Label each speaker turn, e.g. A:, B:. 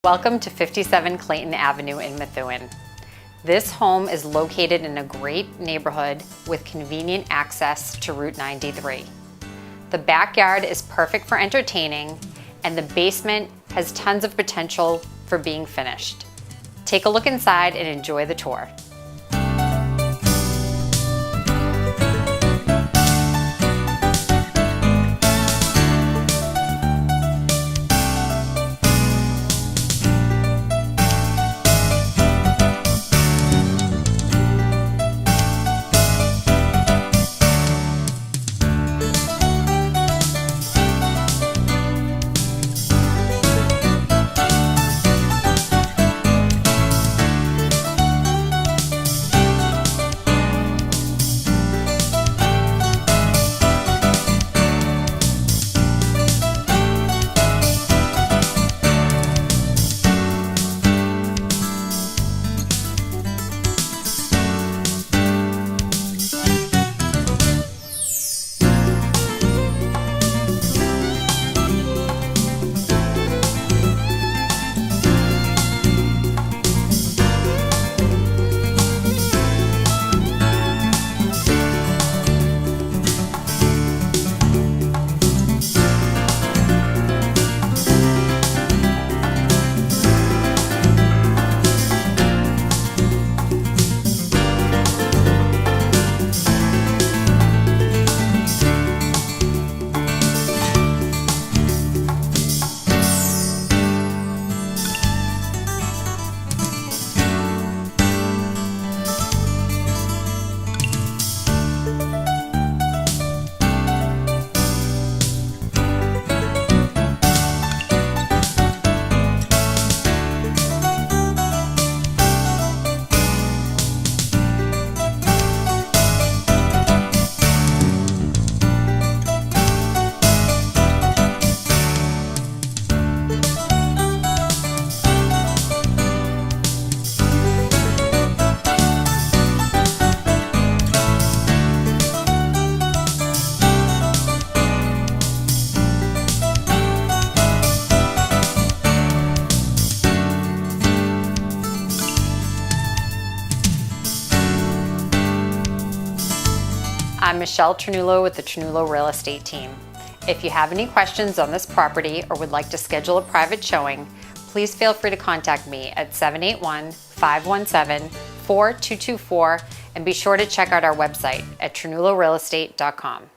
A: Welcome to 57 Clayton Avenue in Methuen. This home is located in a great neighborhood with convenient access to Route 93. The backyard is perfect for entertaining, and the basement has tons of potential for being finished. Take a look inside and enjoy the tour. I'm Michelle Ternullo with the Ternullo Real Estate team. If you have any questions on this property or would like to schedule a private showing, please feel free to contact me at 781-517-4224 and be sure to check out our website at ternullorealestate.com.